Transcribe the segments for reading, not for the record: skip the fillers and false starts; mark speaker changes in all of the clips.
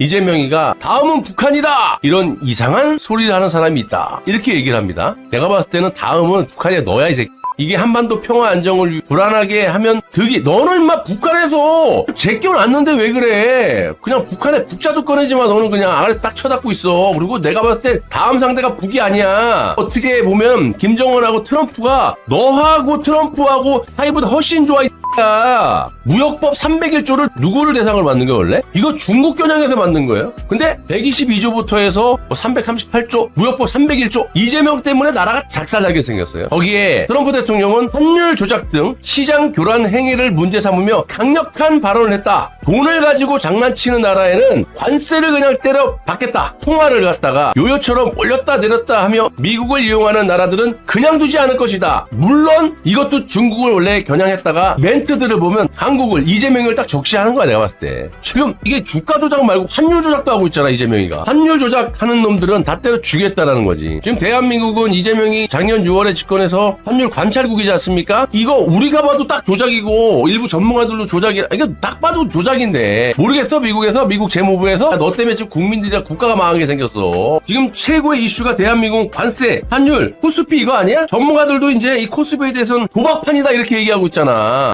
Speaker 1: 이재명이가 다음은 북한이다! 이런 이상한 소리를 하는 사람이 있다. 이렇게 얘기를 합니다. 내가 봤을 때는 다음은 북한에 넣어야 이 새끼. 이게 한반도 평화 안정을 불안하게 하면 득이 너는 인마 북한에서 제껴놨는데 왜 그래. 그냥 북한에 북자도 꺼내지 마. 너는 그냥 아래 딱 쳐닫고 있어. 그리고 내가 봤을 때 다음 상대가 북이 아니야. 어떻게 보면 김정은하고 트럼프가 너하고 트럼프하고 사이보다 훨씬 좋아. 야, 무역법 301조를 누구를 대상으로 만든 거야 원래? 이거 중국 겨냥해서 만든 거예요. 근데 122조부터 해서 338조, 무역법 301조 이재명 때문에 나라가 작살나게 생겼어요. 거기에 트럼프 대통령은 환율 조작 등 시장 교란 행위를 문제 삼으며 강력한 발언을 했다. 돈을 가지고 장난치는 나라에는 관세를 그냥 때려 받겠다. 통화를 갖다가 요요처럼 올렸다 내렸다 하며 미국을 이용하는 나라들은 그냥 두지 않을 것이다. 물론 이것도 중국을 원래 겨냥했다가 멘트들을 보면 한국을 이재명을 딱 적시하는 거야. 내가 봤을 때 지금 이게 주가 조작 말고 환율 조작도 하고 있잖아. 이재명이가 환율 조작하는 놈들은 다 때려 죽였다라는 거지. 지금 대한민국은 이재명이 작년 6월에 집권해서 환율 관찰국이지 않습니까? 이거 우리가 봐도 딱 조작이고 일부 전문가들도 조작이야. 이거 딱 봐도 조작인데 모르겠어. 미국에서 미국 재무부에서 너 때문에 지금 국민들이랑 국가가 망하게 생겼어. 지금 최고의 이슈가 대한민국 관세, 환율, 코스피 이거 아니야? 전문가들도 이제 이 코스피에 대해서는 도박판이다 이렇게 얘기하고 있잖아.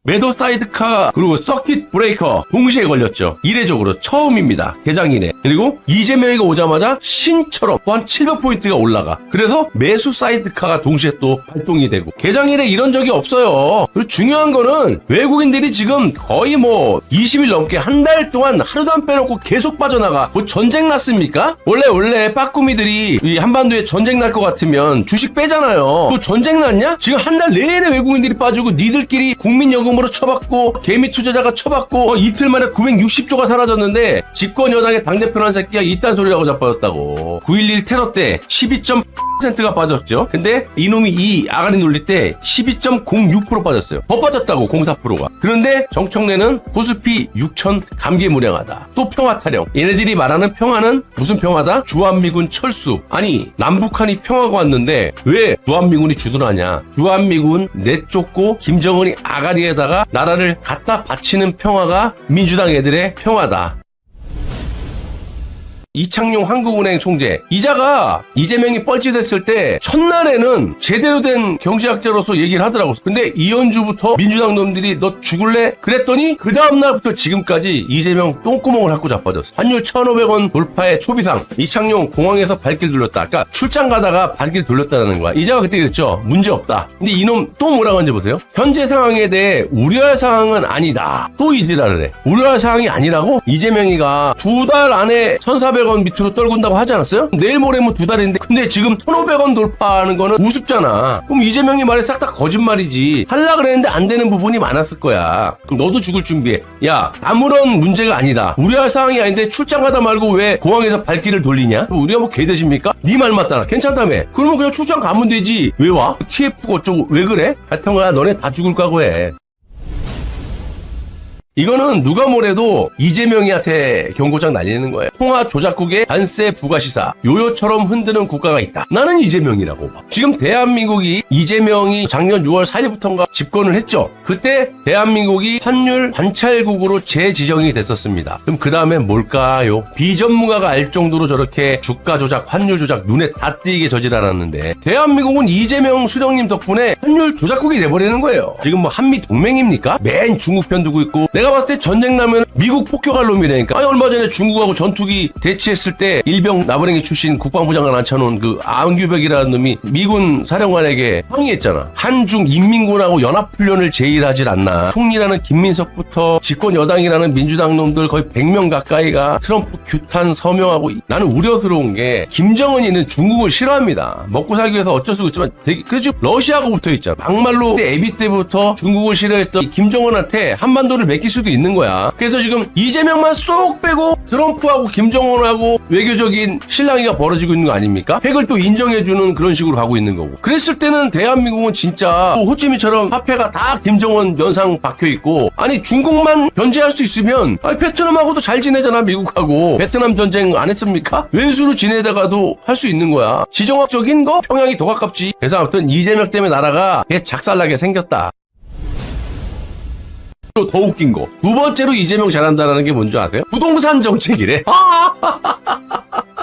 Speaker 1: 매도 사이드카 그리고 서킷 브레이커 동시에 걸렸죠. 이례적으로 처음입니다. 개장 이래. 그리고 이재명이가 오자마자 신처럼 또 한 700포인트가 올라가. 그래서 매수 사이드카가 동시에 또 발동이 되고 개장 이래 이런 적이 없어요. 그리고 중요한 거는 외국인들이 지금 거의 뭐 20일 넘게 한 달 동안 하루도 안 빼놓고 계속 빠져나가. 뭐 전쟁 났습니까? 원래 빠꾸미들이 이 한반도에 전쟁 날 것 같으면 주식 빼잖아요. 또 전쟁 났냐? 지금 한 달 내내 외국인들이 빠지고 니들끼리 국민연금 으로 쳐받고 개미 투자자가 쳐받고 이틀 만에 960조가 사라졌는데 집권 여당의 당대표라는 새끼가 이딴 소리라고 자빠졌다고. 9.11 테러 때 12.8%가 빠졌죠. 근데 이놈이 이 아가리 놀릴 때 12.06% 빠졌어요. 더 빠졌다고 04%가. 그런데 정청래는 코스피 6천 감개무량하다. 또 평화 타령. 얘네들이 말하는 평화는 무슨 평화다? 주한미군 철수. 아니 남북한이 평화가 왔는데 왜 주한미군이 주둔하냐. 주한미군 내쫓고 김정은이 아가리에다가 나라를 갖다 바치는 평화가 민주당 애들의 평화다. 이창용 한국은행 총재 이자가 이재명이 뻘짓했을 때 첫날에는 제대로 된 경제학자로서 얘기를 하더라고. 근데 이현주부터 민주당 놈들이 너 죽을래? 그랬더니 그 다음날부터 지금까지 이재명 똥구멍을 핥고 자빠졌어. 환율 1,500원 돌파의 초비상. 이창용 공항에서 발길 돌렸다. 아까 출장 가다가 발길 돌렸다는 거야. 이자가 그때 그랬죠. 문제없다. 근데 이놈 또 뭐라고 하는지 보세요. 현재 상황에 대해 우려할 상황은 아니다. 또 이지랄을 해. 우려할 상황이 아니라고? 이재명이가 2달 안에 1,400원 밑으로 떨군다고 하지 않았어요? 내일 모레면 2달인데 근데 지금 1,500원 돌파하는 거는 우습잖아. 그럼 이재명이 말이 싹 다 거짓말이지. 하려고 그랬는데 안 되는 부분이 많았을 거야. 그럼 너도 죽을 준비해. 야 아무런 문제가 아니다. 우려할 상황이 아닌데 출장 가다 말고 왜 공항에서 발길을 돌리냐? 우리가 뭐 개되십니까? 네 말 맞다나 괜찮다며. 그러면 그냥 출장 가면 되지. 왜 와? TF가 어쩌고 왜 그래? 하여튼가 너네 다 죽을 각오해. 이거는 누가 뭐래도 이재명이한테 경고장 날리는 거예요. 통화 조작국의 관세 부과 시사 요요처럼 흔드는 국가가 있다. 나는 이재명이라고 봐. 지금 대한민국이 이재명이 작년 6월 4일부터인가 집권을 했죠. 그때 대한민국이 환율 관찰국으로 재지정이 됐었습니다. 그럼 그 다음에 뭘까요? 비전문가가 알 정도로 저렇게 주가 조작, 환율 조작 눈에 다 띄게 저질러놨는데 대한민국은 이재명 수령님 덕분에 환율 조작국이 돼버리는 거예요. 지금 뭐 한미 동맹입니까? 맨 중국 편 두고 있고 내가 봤을 때 전쟁 나면 미국 폭격할 놈이라니까. 아니 얼마 전에 중국하고 전투기 대치했을 때 일병 나부랭이 출신 국방부 장관 앉혀놓은 그 안규백이라는 놈이 미군 사령관에게 항의했잖아. 한중 인민군하고 연합훈련을 제의하질 않나. 총리라는 김민석부터 집권 여당이라는 민주당 놈들 거의 100명 가까이가 트럼프 규탄 서명하고. 나는 우려스러운 게 김정은이는 중국을 싫어합니다. 먹고 살기 위해서 어쩔 수 없지만 그래서 지금 러시아하고 붙어있잖아. 막말로 애비 때부터 중국을 싫어했던 김정은한테 한반도를 맡길 수도 있는 거야. 그래서 지금 이재명만 쏙 빼고 트럼프하고 김정은하고 외교적인 실랑이가 벌어지고 있는 거 아닙니까? 핵을 또 인정해주는 그런 식으로 가고 있는 거고. 그랬을 때는 대한민국은 진짜 호찌민처럼 화폐가 다 김정은 연상 박혀있고 아니 중국만 견제할 수 있으면 아니 베트남하고도 잘 지내잖아. 미국하고 베트남 전쟁 안 했습니까? 왼수로 지내다가도 할 수 있는 거야. 지정학적인 거 평양이 더 가깝지. 그래서 아무튼 이재명 때문에 나라가 작살나게 생겼다. 또 더 웃긴 거. 두 번째로 이재명 잘한다라는 게 뭔지 아세요? 부동산 정책이래.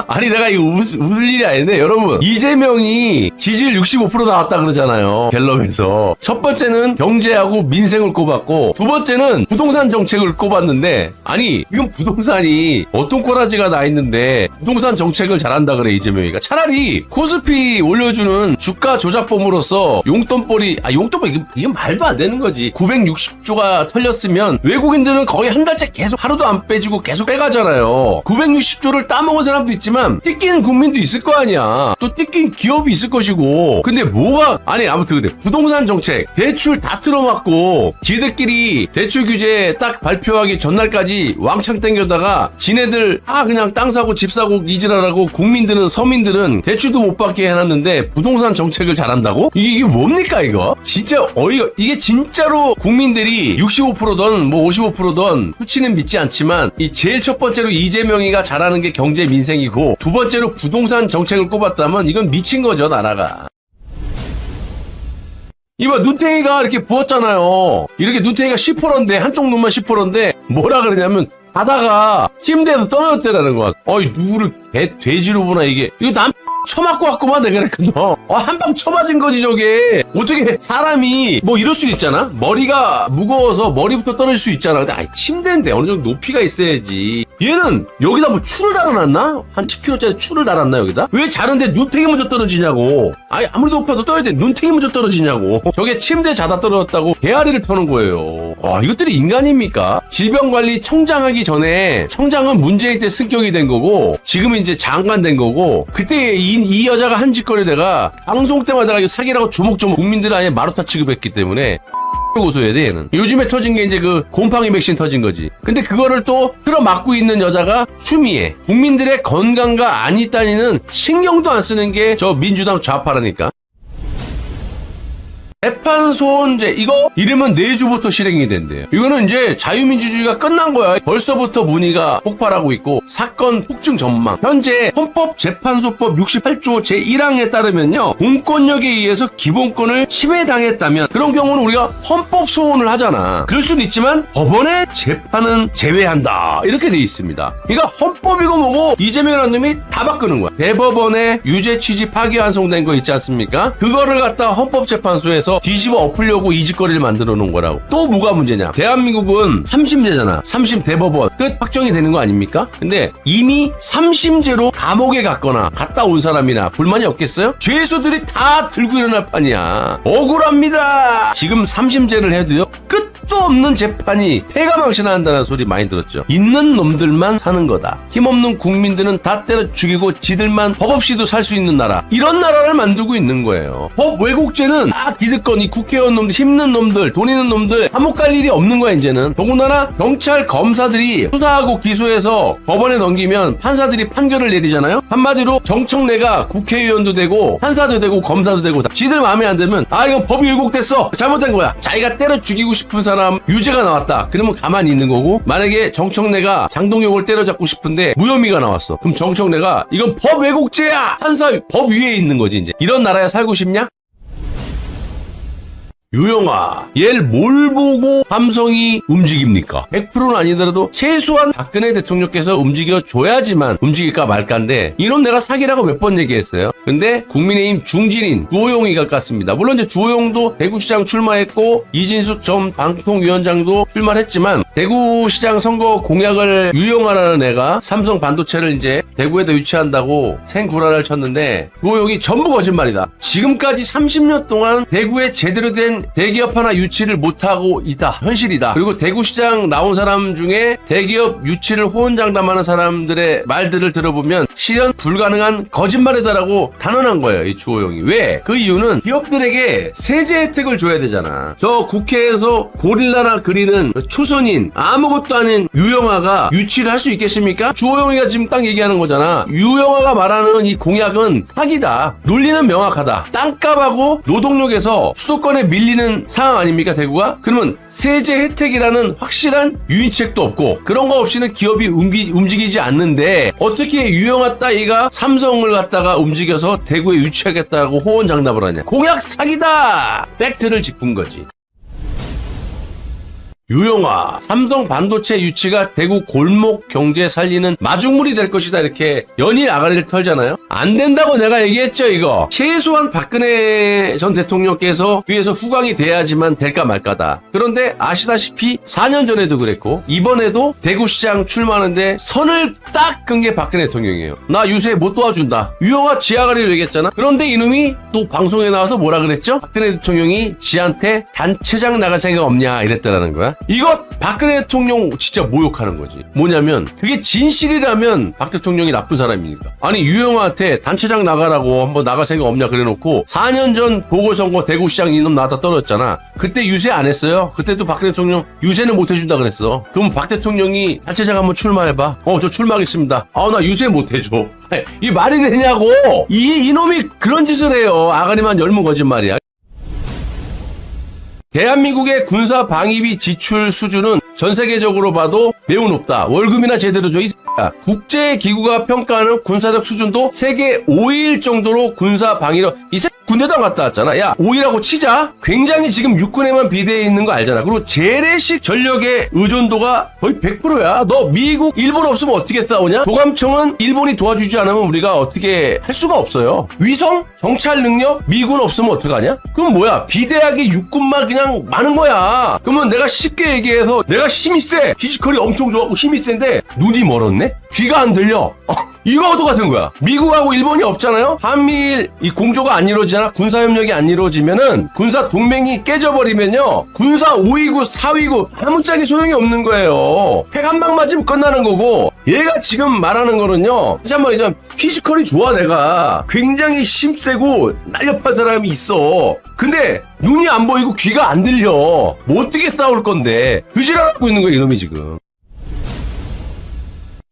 Speaker 1: 아니 내가 이거 웃을 일이 아닌데 여러분 이재명이 지지율 65% 나왔다 그러잖아요. 갤럽에서. 첫 번째는 경제하고 민생을 꼽았고 두 번째는 부동산 정책을 꼽았는데 아니 이건 부동산이 어떤 꼬라지가 나 있는데 부동산 정책을 잘한다 그래 이재명이가. 차라리 코스피 올려주는 주가 조작범으로서 용돈벌이 용돈벌 이건 말도 안 되는 거지. 960조가 털렸으면 외국인들은 거의 한 달째 계속 하루도 안 빼지고 계속 빼가잖아요. 960조를 따먹은 사람도 있지만 뜯긴 국민도 있을 거 아니야. 또 뜯긴 기업이 있을 것이고. 근데 뭐가 아무튼 근데 부동산 정책 대출 다 틀어막고 지들끼리 대출 규제 딱 발표하기 전날까지 왕창 땡겨다가 지네들 다 그냥 땅 사고 집 사고 이지랄하고 국민들은 서민들은 대출도 못 받게 해놨는데 부동산 정책을 잘한다고? 이게 뭡니까 이거? 진짜 어이가 이게 진짜로 국민들이 65%든 뭐 55%든 수치는 믿지 않지만 이 제일 첫 번째로 이재명이가 잘하는 게 경제 민생이고 두 번째로 부동산 정책을 꼽았다면 이건 미친 거죠 나라가. 이봐 눈탱이가 이렇게 부었잖아요. 이렇게 눈탱이가 10%인데 한쪽 눈만 10%인데 뭐라 그러냐면 자다가 침대에서 떨어졌대라는 거야. 누구를 돼지로 보나 이게. 이거 남 쳐맞고 왔구만 내가 그랬거든. 한 방 쳐맞은 거지 저게. 어떻게 사람이 뭐 이럴 수 있잖아. 머리가 무거워서 머리부터 떨어질 수 있잖아. 근데 침대인데 어느 정도 높이가 있어야지. 얘는 여기다 뭐 추를 달아놨나? 한 10kg짜리 추를 달았나 여기다? 왜 자는데 눈탱이 먼저 떨어지냐고. 아무리 높아도 떠야 돼. 눈탱이 먼저 떨어지냐고. 저게 침대에 자다 떨어졌다고 배앓이를 터는 거예요. 이것들이 인간입니까? 질병관리 청장하기 전에 청장은 문재인 때 승격이 된 거고 지금은 이제 장관 된 거고 그때 이 여자가 한 짓거리다가 방송 때마다 사기라고 조목조목 국민들 아예 마루타 취급했기 때문에 고소해야 돼 얘는. 요즘에 터진 게 이제 그 곰팡이 백신 터진 거지. 근데 그거를 또 틀어막고 있는 여자가 추미애. 국민들의 건강과 안위 따위는 신경도 안 쓰는 게 저 민주당 좌파라니까. 재판 소원제 이거 이름은 내주부터 실행이 된대요. 이거는 이제 자유민주주의가 끝난 거야. 벌써부터 문의가 폭발하고 있고 사건 폭증 전망. 현재 헌법재판소법 68조 제1항에 따르면요. 공권력에 의해서 기본권을 침해당했다면 그런 경우는 우리가 헌법 소원을 하잖아. 그럴 수는 있지만 법원의 재판은 제외한다. 이렇게 돼 있습니다. 그러니까 헌법이고 뭐고 이재명이라는 놈이 다 바꾸는 거야. 대법원에 유죄 취지 파기 환송된 거 있지 않습니까? 그거를 갖다 헌법재판소에서 뒤집어 엎으려고 이 짓거리를 만들어 놓은 거라고. 또 뭐가 문제냐? 대한민국은 3심제잖아. 3심 대법원 끝 확정이 되는 거 아닙니까? 근데 이미 3심제로 감옥에 갔다 온 사람이나 불만이 없겠어요? 죄수들이 다 들고 일어날 판이야. 억울합니다. 지금 3심제를 해도요. 끝도 없는 재판이 패가망신한다는 소리 많이 들었죠. 있는 놈들만 사는 거다. 힘없는 국민들은 다 때려 죽이고 지들만 법 없이도 살 수 있는 나라. 이런 나라를 만들고 있는 거예요. 법 왜곡죄는 다 기득권 이 국회의원 놈들 힘든 놈들 돈 있는 놈들 감옥 갈 일이 없는 거야 이제는. 더군다나 경찰 검사들이 수사하고 기소해서 법원에 넘기면 판사들이 판결을 내리잖아요. 한마디로 정청래가 국회의원도 되고 판사도 되고 검사도 되고 지들 마음에 안 들면 이건 법이 왜곡됐어 잘못된 거야. 자기가 때려 죽이고 싶은 사람 유죄가 나왔다. 그러면 가만히 있는 거고 만약에 정청래가 장동혁을 때려잡고 싶은데 무혐의가 나왔어. 그럼 정청래가 이건 법 왜곡죄야. 판사 법 위에 있는 거지 이제. 이런 나라에 살고 싶냐? 유영아, 얘를 뭘 보고 함성이 움직입니까? 100%는 아니더라도 최소한 박근혜 대통령께서 움직여줘야지만 움직일까 말까인데 이놈 내가 사기라고 몇 번 얘기했어요. 근데 국민의힘 중진인 주호영이가 깠습니다. 물론 이제 주호영도 대구시장 출마했고 이진숙 전 방통위원장도 출마했지만 대구시장 선거 공약을 유영아라는 애가 삼성 반도체를 이제 대구에다 유치한다고 생구라를 쳤는데 주호영이 전부 거짓말이다. 지금까지 30년 동안 대구에 제대로 된 대기업 하나 유치를 못하고 있다. 현실이다. 그리고 대구시장 나온 사람 중에 대기업 유치를 호언장담하는 사람들의 말들을 들어보면 실현 불가능한 거짓말이다라고 단언한 거예요. 이 주호영이. 왜? 그 이유는 기업들에게 세제 혜택을 줘야 되잖아. 저 국회에서 고릴라나 그리는 초선인 아무것도 아닌 유영아가 유치를 할 수 있겠습니까? 주호영이가 지금 딱 얘기하는 거잖아. 유영아가 말하는 이 공약은 사기다. 논리는 명확하다. 땅값하고 노동력에서 수도권에 밀리는 상황 아닙니까 대구가? 그러면 세제 혜택이라는 확실한 유인책도 없고 그런 거 없이는 기업이 움직이지 않는데 어떻게 유영아 따위가 삼성을 갖다가 움직여서 대구에 유치하겠다고 호언장담을 하냐. 공약 사기다. 팩트를 짚은 거지. 유영아, 삼성 반도체 유치가 대구 골목 경제 살리는 마중물이 될 것이다. 이렇게 연일 아가리를 털잖아요. 안 된다고 내가 얘기했죠, 이거. 최소한 박근혜 전 대통령께서 위에서 후광이 돼야지만 될까 말까다. 그런데 아시다시피 4년 전에도 그랬고 이번에도 대구시장 출마하는데 선을 딱 끈 게 박근혜 대통령이에요. 나 유세 못 도와준다. 유영아 지아가리를 얘기했잖아. 그런데 이놈이 또 방송에 나와서 뭐라 그랬죠? 박근혜 대통령이 지한테 단체장 나갈 생각 없냐 이랬다라는 거야. 이거 박근혜 대통령 진짜 모욕하는 거지. 뭐냐면 그게 진실이라면 박 대통령이 나쁜 사람이니까. 아니 유영아한테 단체장 나가라고 한번 나갈 생각 없냐 그래놓고 4년 전 보궐선거 대구시장 이놈 나다 떨어졌잖아. 그때 유세 안 했어요. 그때도 박근혜 대통령 유세는 못 해준다 그랬어. 그럼 박 대통령이 단체장 한번 출마해봐. 저 출마하겠습니다. 나 유세 못 해줘. 이 말이 되냐고. 이놈이 그런 짓을 해요. 아가리만 열무 거짓말이야. 대한민국의 군사 방위비 지출 수준은 전 세계적으로 봐도 매우 높다. 월급이나 제대로 줘, 이 X야. 국제기구가 평가하는 군사적 수준도 세계 5위 정도로 군사 방위력, 이 새끼 군대도 안 갔다 왔잖아. 야, 5위라고 치자. 굉장히 지금 육군에만 비대해 있는 거 알잖아. 그리고 재래식 전력의 의존도가 거의 100%야. 너 미국, 일본 없으면 어떻게 싸우냐? 도감청은 일본이 도와주지 않으면 우리가 어떻게 할 수가 없어요. 위성? 정찰 능력? 미군 없으면 어떡하냐? 그럼 뭐야? 비대하게 육군만 그냥 많은 거야. 그러면 내가 쉽게 얘기해서 내가 힘이 세. 피지컬이 엄청 좋았고 힘이 센데 눈이 멀었네? 귀가 안 들려. 이거와 똑같은 거야. 미국하고 일본이 없잖아요? 한미일 이 공조가 안 이루어지잖아? 군사협력이 안 이루어지면은 군사 동맹이 깨져버리면요. 군사 5위국, 4위국 아무짝에 소용이 없는 거예요. 핵 한 방 맞으면 끝나는 거고 얘가 지금 말하는 거는요. 다시 한번 얘기하면 피지컬이 좋아 내가. 굉장히 힘세고 날렵한 사람이 있어. 근데 눈이 안 보이고 귀가 안 들려. 뭐 어떻게 싸울 건데. 그지랄하고 있는 거야 이놈이 지금.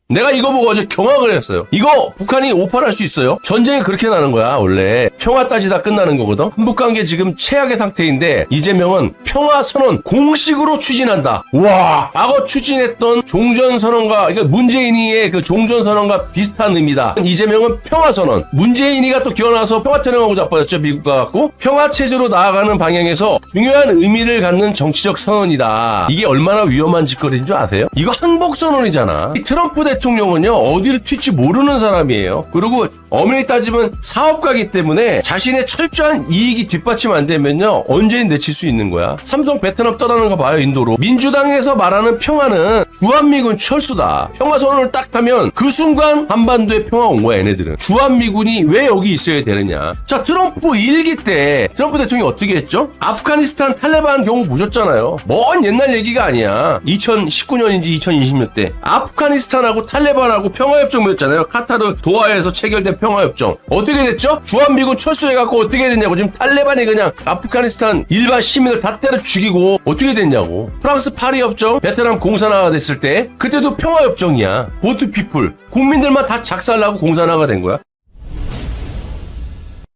Speaker 1: 내가 이거 보고 어제 경악을 했어요. 이거 북한이 오판할 수 있어요? 전쟁이 그렇게 나는 거야 원래. 평화 따지다 끝나는 거거든. 한북관계 지금 최악의 상태인데 이재명은 평화선언 공식으로 추진한다. 와, 과거 추진했던 종전선언과 그러니까 문재인이의 그 종전선언과 비슷한 의미다. 이재명은 평화선언. 문재인이가 또 기어나서 평화태령하고 자빠졌죠. 미국과 갖고. 평화체제로 나아가는 방향에서 중요한 의미를 갖는 정치적 선언이다. 이게 얼마나 위험한 짓거리인 줄 아세요? 이거 항복선언이잖아. 이 트럼프 대통령은요 어디를 튈지 모르는 사람이에요. 그리고 엄연히 따지면 사업가이기 때문에 자신의 철저한 이익이 뒷받침 안 되면요 언제든 내칠 수 있는 거야. 삼성 베트남 떠나는 거 봐요. 인도로. 민주당에서 말하는 평화는 주한미군 철수다. 평화선언을 딱 하면 그 순간 한반도에 평화 온 거야. 얘네들은. 주한미군이 왜 여기 있어야 되느냐. 자, 트럼프 1기 때 트럼프 대통령이 어떻게 했죠? 아프가니스탄 탈레반 경우 보셨잖아요. 먼 옛날 얘기가 아니야. 2019년인지 2020년 때 아프가니스탄하고 탈레반하고 평화협정 맺었잖아요. 카타르 도하에서 체결된 평화협정. 어떻게 됐죠? 주한미군 철수해갖고 어떻게 됐냐고. 지금 탈레반이 그냥 아프가니스탄 일반 시민을 다 때려 죽이고 어떻게 됐냐고. 프랑스 파리 협정, 베트남 공산화가 됐을 때 그때도 평화협정이야. 보트 피플. 국민들만 다 작살나고 공산화가 된 거야.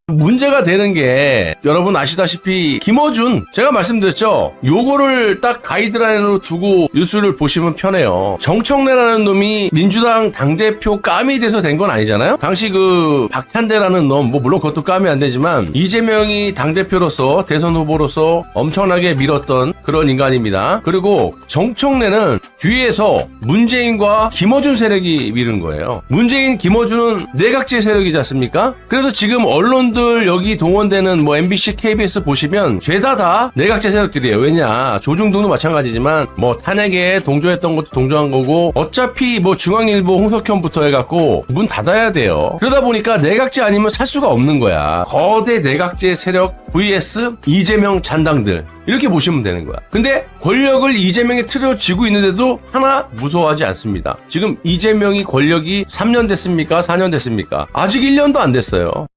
Speaker 1: 문제가 되는 게 여러분 아시다시피 김어준 제가 말씀드렸죠. 요거를 딱 가이드라인으로 두고 뉴스를 보시면 편해요. 정청래라는 놈이 민주당 당대표 까미 돼서 된 건 아니잖아요. 당시 그 박찬대라는 놈 뭐 물론 그것도 까미 안 되지만 이재명이 당대표로서 대선 후보로서 엄청나게 밀었던 그런 인간입니다. 그리고 정청래는 뒤에서 문재인과 김어준 세력이 밀은 거예요. 문재인 김어준은 내각제 세력이지 않습니까? 그래서 지금 언론 여기 동원되는 뭐 MBC, KBS 보시면 죄다 다 내각제 세력들이에요. 왜냐? 조중동도 마찬가지지만 뭐 탄핵에 동조했던 것도 동조한 거고 어차피 뭐 중앙일보 홍석현부터 해갖고 문 닫아야 돼요. 그러다 보니까 내각제 아니면 살 수가 없는 거야. 거대 내각제 세력 vs 이재명 잔당들 이렇게 보시면 되는 거야. 근데 권력을 이재명이 틀어 쥐고 있는데도 하나 무서워하지 않습니다. 지금 이재명이 권력이 3년 됐습니까? 4년 됐습니까? 아직 1년도 안 됐어요.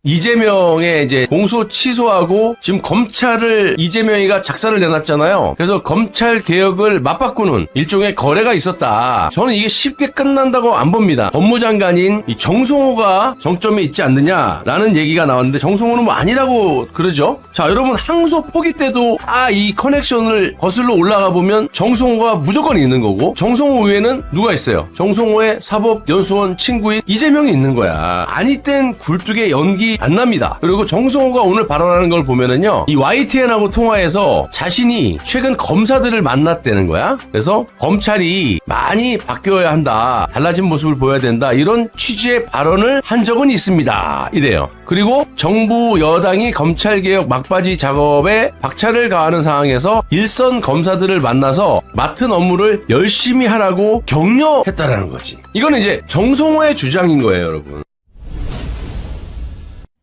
Speaker 1: 이재명의 이제 공소 취소하고 지금 검찰을 이재명이가 작사를 내놨잖아요. 그래서 검찰 개혁을 맞바꾸는 일종의 거래가 있었다. 저는 이게 쉽게 끝난다고 안 봅니다. 법무장관인 이 정성호가 정점에 있지 않느냐라는 얘기가 나왔는데 정성호는 뭐 아니라고 그러죠. 자, 여러분 항소 포기 때도 다 이 커넥션을 거슬러 올라가 보면 정성호가 무조건 있는 거고 정성호 외에는 누가 있어요? 정성호의 사법연수원 친구인 이재명이 있는 거야. 아니 땐 굴뚝에 연기 답이 안 납니다. 그리고 정성호가 오늘 발언하는 걸 보면은요, 이 YTN하고 통화해서 자신이 최근 검사들을 만났다는 거야. 그래서 검찰이 많이 바뀌어야 한다, 달라진 모습을 보여야 된다, 이런 취지의 발언을 한 적은 있습니다. 이래요. 그리고 정부 여당이 검찰개혁 막바지 작업에 박차를 가하는 상황에서 일선 검사들을 만나서 맡은 업무를 열심히 하라고 격려했다라는 거지. 이건 이제 정성호의 주장인 거예요, 여러분.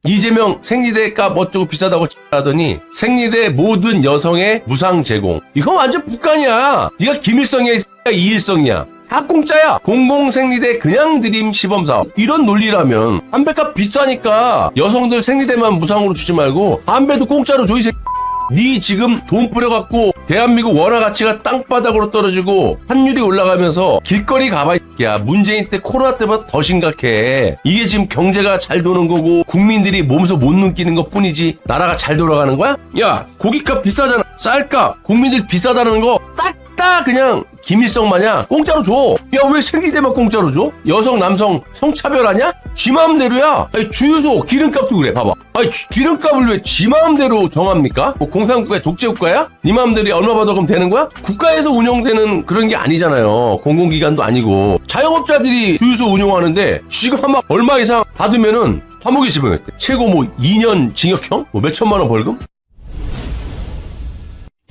Speaker 1: 이재명 생리대 값 어쩌고 비싸다고 하더니 생리대 모든 여성의 무상 제공. 이거 완전 북한이야. 네가 김일성이야, 이일성이야. 다 공짜야. 공공생리대 그냥 드림 시범사업. 이런 논리라면 담배값 비싸니까 여성들 생리대만 무상으로 주지 말고 담배도 공짜로 줘, 이 새끼. 네 지금 돈 뿌려갖고 대한민국 원화 가치가 땅바닥으로 떨어지고 환율이 올라가면서 길거리 가봐, 야, 문재인 때 코로나 때보다 더 심각해. 이게 지금 경제가 잘 도는 거고 국민들이 몸소 못 느끼는 것 뿐이지 나라가 잘 돌아가는 거야? 야, 고깃값 비싸잖아. 쌀값 국민들 비싸다는 거 딱 그냥 김일성 마냥 공짜로 줘. 야, 왜 생리대만 공짜로 줘? 여성 남성 성차별하냐? 지 마음대로야. 아니, 주유소 기름값도 그래. 봐봐. 아니, 기름값을 왜 지 마음대로 정합니까? 뭐 공산국가의 독재국가야? 네 마음대로 얼마 받아 그럼 되는 거야? 국가에서 운영되는 그런 게 아니잖아요. 공공기관도 아니고. 자영업자들이 주유소 운영하는데 지금 막 얼마 이상 받으면은 감옥에 집어넣대. 최고 뭐 2년 징역형? 뭐 몇천만 원 벌금?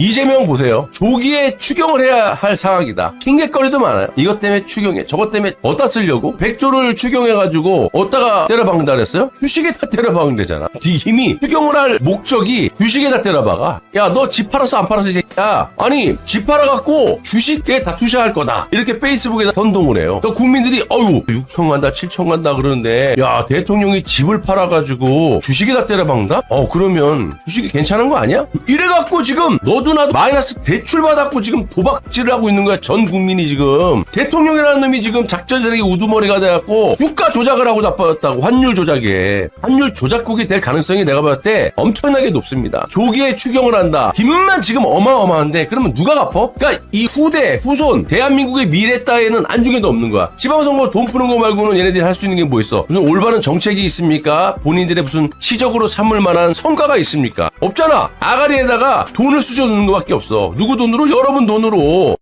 Speaker 1: 이재명 보세요. 조기에 추경을 해야 할 상황이다. 핑계거리도 많아요. 이것 때문에 추경해, 저것 때문에 어디다 쓰려고? 100조를 추경해가지고 어디다가 때려박는다 그랬어요? 주식에다 때려박으면 되잖아. 이미 추경을 할 목적이 주식에다 때려박아. 야, 너 집 팔았어 안 팔았어 이 새끼야? 아니, 집 팔아갖고 주식에 다 투자할 거다, 이렇게 페이스북에다 선동을 해요. 그러니까 국민들이 6천 간다 7천 간다 그러는데, 야, 대통령이 집을 팔아가지고 주식에다 때려박는다? 그러면 주식이 괜찮은 거 아니야? 이래갖고 지금 너도 나도 마이너스 대출 받았고 지금 도박질을 하고 있는 거야, 전 국민이. 지금 대통령이라는 놈이 지금 작전 세력이 우두머리가 돼갖고 주가 조작을 하고 자빠졌다고. 환율 조작에. 환율 조작국이 될 가능성이 내가 봤을 때 엄청나게 높습니다. 조기에 추경을 한다. 빚만 지금 어마어마한데 그러면 누가 갚어? 그러니까 이 후손 대한민국의 미래 따위에는 안중에도 없는 거야. 지방선거 돈 푸는 거 말고는 얘네들이 할 수 있는 게 뭐 있어? 무슨 올바른 정책이 있습니까? 본인들의 무슨 시적으로 삼을 만한 성과가 있습니까? 없잖아. 아가리에다가 돈을 쑤셔 넣는 거밖에 없어. 누구 돈으로? 여러분 돈으로.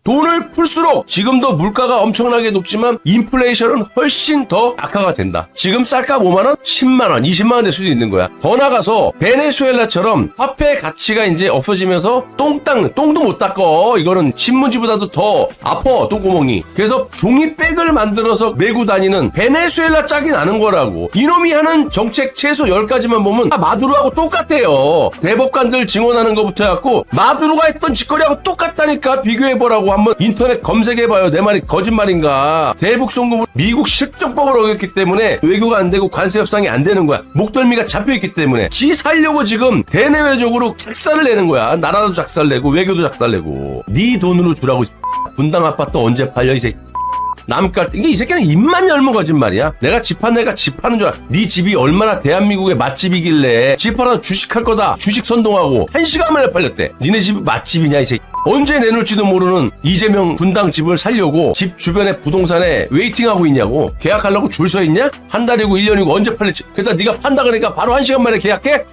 Speaker 1: 돈을 풀수록 지금도 물가가 엄청나게 높지만 인플레이션은 훨씬 더 악화가 된다. 지금 쌀값 5만원? 10만원, 20만원 될 수도 있는 거야. 더 나가서 베네수엘라처럼 화폐 가치가 이제 없어지면서 똥도 못 닦어. 이거는 신문지보다도 더 아파, 똥구멍이. 그래서 종이백을 만들어서 메고 다니는 베네수엘라 짝이 나는 거라고. 이놈이 하는 정책 최소 10가지만 보면 마두로하고 똑같아요. 대법관들 증언하는 거부터 해갖고 마두로가 했던 짓거리하고 똑같다니까. 비교해보라고. 한번 인터넷 검색해봐요. 내 말이 거짓말인가. 대북 송금 미국 실정법을 어겼기 때문에 외교가 안 되고 관세 협상이 안 되는 거야. 목덜미가 잡혀있기 때문에. 지 살려고 지금 대내외적으로 작살을 내는 거야. 나라도 작살내고 외교도 작살내고. 네 돈으로 주라고. 분당 아파트 언제 팔려 이 새끼. 남깔 이게 이 새끼는 입만 열면 거짓말이야. 내가 집 판 내가 집 파는 줄 알아. 네 집이 얼마나 대한민국의 맛집이길래 집 팔아서 주식할 거다. 주식 선동하고 1시간 만에 팔렸대. 니네 집이 맛집이냐 이 새끼. 언제 내놓을지도 모르는 이재명 분당 집을 살려고 집 주변에 부동산에 웨이팅하고 있냐고. 계약하려고 줄 서 있냐? 한 달이고 1년이고 언제 팔릴지. 게다가 네가 판다 그러니까 바로 1시간 만에 계약해?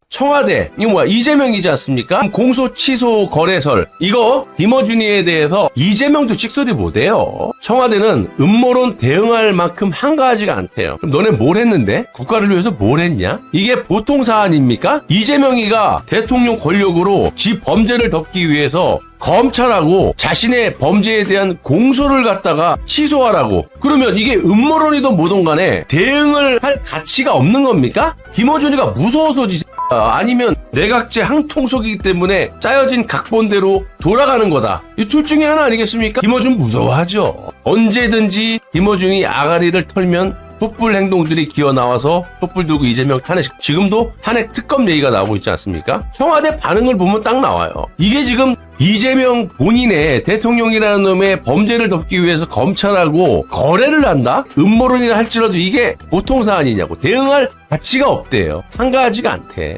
Speaker 1: 청와대, 이거 뭐야, 이재명이지 않습니까? 공소 취소 거래설, 이거 김어준이에 대해서 이재명도 찍소리 못해요. 청와대는 음모론 대응할 만큼 한가하지가 않대요. 그럼 너네 뭘 했는데? 국가를 위해서 뭘 했냐? 이게 보통 사안입니까? 이재명이가 대통령 권력으로 지 범죄를 덮기 위해서 검찰하고 자신의 범죄에 대한 공소를 갖다가 취소하라고. 그러면 이게 음모론이든 뭐든 간에 대응을 할 가치가 없는 겁니까? 김어준이가 무서워서지. 아니면 내각제 항통속이기 때문에 짜여진 각본대로 돌아가는 거다. 이 둘 중에 하나 아니겠습니까? 김어준 무서워하죠. 언제든지 김어준이 아가리를 털면 촛불 행동들이 기어 나와서 촛불 들고 이재명 탄핵, 지금도 탄핵 특검 얘기가 나오고 있지 않습니까? 청와대 반응을 보면 딱 나와요. 이게 지금 이재명 본인의 대통령이라는 놈의 범죄를 덮기 위해서 검찰하고 거래를 한다? 음모론이라 할지라도 이게 보통 사안이냐고. 대응할 가치가 없대요. 한가하지가 않대.